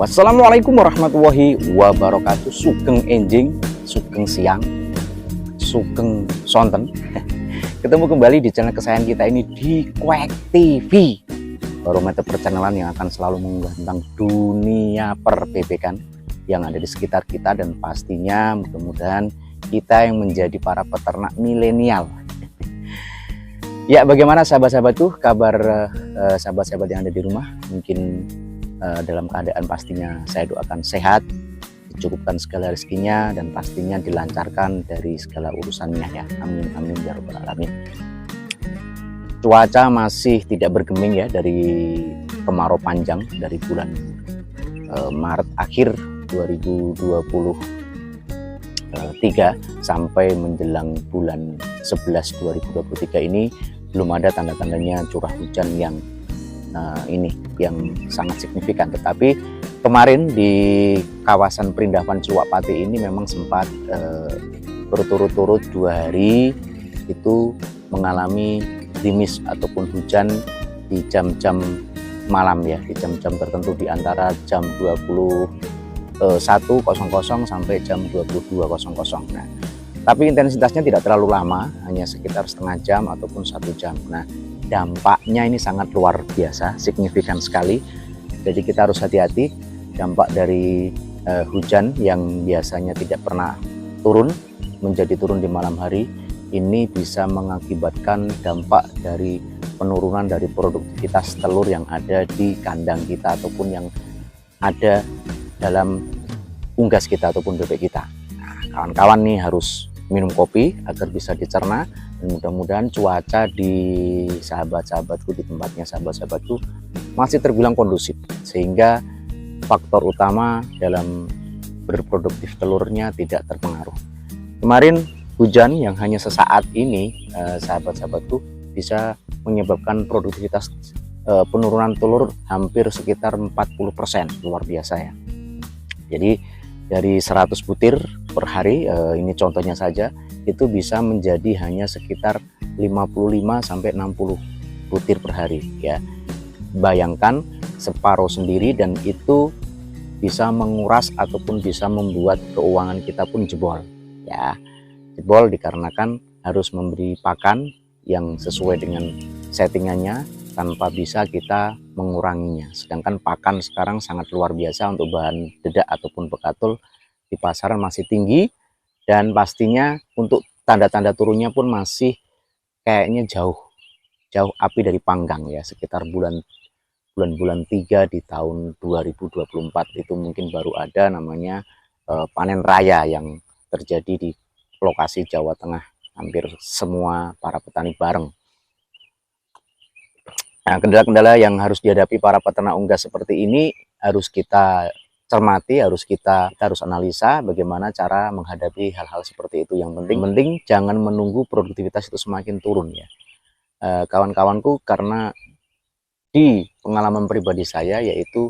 Wassalamualaikum warahmatullahi wabarakatuh. Sugeng enjing, sugeng siang, sugeng sonten. Ketemu kembali di channel kesayangan kita ini di Quack TV, barometer perchannel yang akan selalu mengunggah tentang dunia perbebekan yang ada di sekitar kita, dan pastinya mudah-mudahan kita yang menjadi para peternak milenial. Ya, bagaimana sahabat-sahabatku, kabar sahabat-sahabat yang ada di rumah? Mungkin dalam keadaan pastinya saya doakan sehat, dicukupkan segala rezekinya, dan pastinya dilancarkan dari segala urusannya ya. Amin amin ya rabbal alamin. Cuaca masih tidak bergeming ya, dari kemarau panjang dari bulan Maret akhir 2023 sampai menjelang bulan 11 2023 ini belum ada tanda-tandanya curah hujan yang yang sangat signifikan. Tetapi kemarin di kawasan Perindavan Ciwak Pati ini memang sempat berturut-turut 2 hari itu mengalami gerimis ataupun hujan di jam-jam malam ya, di jam-jam tertentu di antara jam 21.00 sampai jam 22.00. Nah, tapi intensitasnya tidak terlalu lama, hanya sekitar setengah jam ataupun 1 jam. Nah, dampaknya ini sangat luar biasa, signifikan sekali. Jadi kita harus hati-hati. Dampak dari hujan yang biasanya tidak pernah turun menjadi turun di malam hari, ini bisa mengakibatkan dampak dari penurunan dari produktivitas telur yang ada di kandang kita ataupun yang ada dalam unggas kita ataupun bebek kita. Nah, kawan-kawan nih harus minum kopi agar bisa dicerna, dan mudah-mudahan cuaca di sahabat-sahabatku, di tempatnya sahabat-sahabatku masih terbilang kondusif, sehingga faktor utama dalam berproduktif telurnya tidak terpengaruh. Kemarin hujan yang hanya sesaat ini sahabat-sahabatku bisa menyebabkan produktivitas penurunan telur hampir sekitar 40%, luar biasa ya. Jadi dari 100 butir per hari, ini contohnya saja, itu bisa menjadi hanya sekitar 55 sampai 60 butir per hari ya. Bayangkan separuh sendiri, dan itu bisa menguras ataupun bisa membuat keuangan kita pun jebol ya. Jebol dikarenakan harus memberi pakan yang sesuai dengan settingannya tanpa bisa kita menguranginya. Sedangkan pakan sekarang sangat luar biasa untuk bahan dedak ataupun bekatul di pasaran masih tinggi, dan pastinya untuk tanda-tanda turunnya pun masih kayaknya jauh api dari panggang ya. Sekitar bulan 3 di tahun 2024 itu mungkin baru ada namanya panen raya yang terjadi di lokasi Jawa Tengah. Hampir semua para petani bareng. Nah, kendala-kendala yang harus dihadapi para peternak unggas seperti ini harus kita cermati, harus kita harus analisa bagaimana cara menghadapi hal-hal seperti itu. Yang penting jangan menunggu produktivitas itu semakin turun ya. Kawan-kawanku, karena di pengalaman pribadi saya, yaitu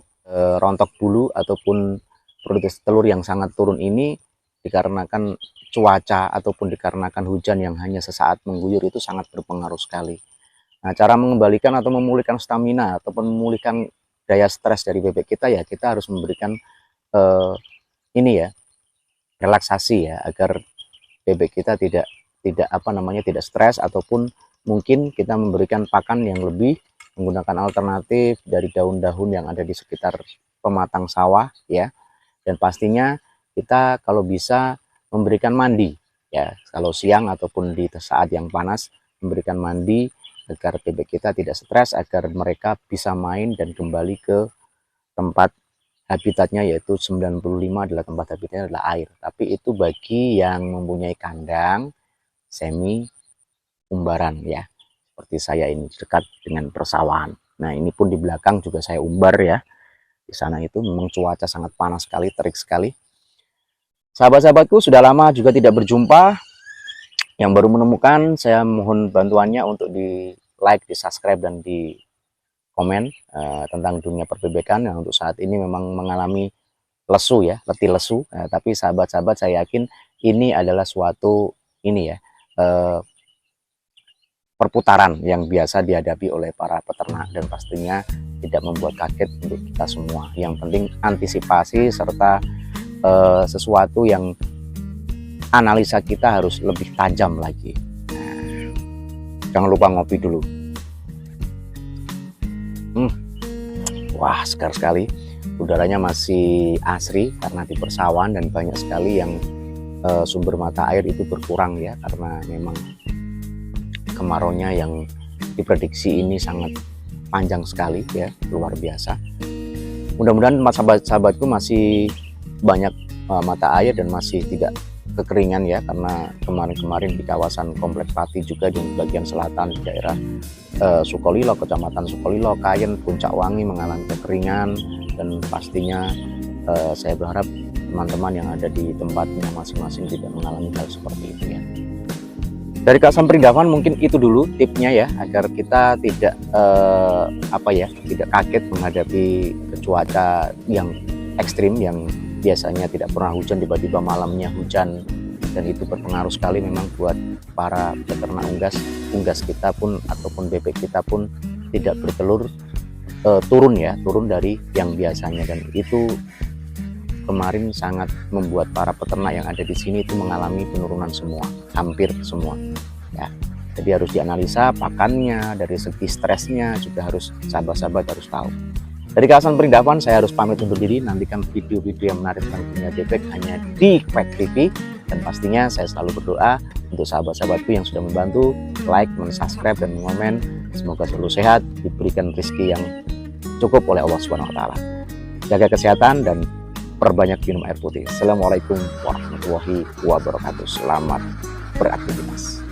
rontok bulu ataupun produktivitas telur yang sangat turun ini dikarenakan cuaca ataupun dikarenakan hujan yang hanya sesaat mengguyur, itu sangat berpengaruh sekali. Nah, cara mengembalikan atau memulihkan stamina ataupun memulihkan daya stres dari bebek kita ya, kita harus memberikan ini ya, relaksasi ya, agar bebek kita tidak stres, ataupun mungkin kita memberikan pakan yang lebih menggunakan alternatif dari daun-daun yang ada di sekitar pematang sawah ya. Dan pastinya kita kalau bisa memberikan mandi ya, kalau siang ataupun di saat yang panas memberikan mandi agar bebek kita tidak stres, agar mereka bisa main dan kembali ke tempat habitatnya, yaitu 95 adalah tempat habitatnya adalah air. Tapi itu bagi yang mempunyai kandang semi umbaran ya, seperti saya ini dekat dengan persawahan. Nah, ini pun di belakang juga saya umbar ya. Di sana itu memang cuaca sangat panas sekali, terik sekali. Sahabat-sahabatku, sudah lama juga tidak berjumpa. Yang baru menemukan, saya mohon bantuannya untuk di like, di subscribe, dan di komen tentang dunia perbebekan yang untuk saat ini memang mengalami lesu ya, letih lesu. Tapi sahabat-sahabat, saya yakin ini adalah suatu ini ya, perputaran yang biasa dihadapi oleh para peternak dan pastinya tidak membuat kaget untuk kita semua. Yang penting antisipasi serta sesuatu yang analisa kita harus lebih tajam lagi. Nah, jangan lupa ngopi dulu. Wah, segar sekali. Udaranya masih asri karena di persawahan dan banyak sekali yang sumber mata air itu berkurang ya, karena memang kemaraunya yang diprediksi ini sangat panjang sekali ya, luar biasa. Mudah-mudahan sahabat-sahabatku masih banyak mata air dan masih tidak kekeringan ya, karena kemarin-kemarin di kawasan Komplek Pati juga di bagian selatan di daerah Sukolilo, Kecamatan Sukolilo, Kayen, Puncak Wangi mengalami kekeringan. Dan pastinya saya berharap teman-teman yang ada di tempatnya masing-masing tidak mengalami hal seperti itu ya. Dari Kak Sam Pringgawan mungkin itu dulu tipnya ya, agar kita tidak tidak kaget menghadapi cuaca yang ekstrim, yang biasanya tidak pernah hujan tiba-tiba malamnya hujan, dan itu berpengaruh sekali memang buat para peternak unggas kita pun ataupun bebek kita pun tidak bertelur, turun dari yang biasanya, dan itu kemarin sangat membuat para peternak yang ada di sini itu mengalami penurunan semua, hampir semua ya. Jadi harus dianalisa pakannya, dari segi stresnya juga harus sahabat-sahabat harus tahu. Dari Kak Sam Pringgawan saya harus pamit undur diri. Nantikan video-video yang menarik tentang dunia bebek hanya di Quack TV, dan pastinya saya selalu berdoa untuk sahabat-sahabatku yang sudah membantu like, subscribe dan komen. Semoga selalu sehat, diberikan rezeki yang cukup oleh Allah Subhanahu wa taala. Jaga kesehatan dan perbanyak minum air putih. Assalamualaikum warahmatullahi wabarakatuh. Selamat beraktivitas.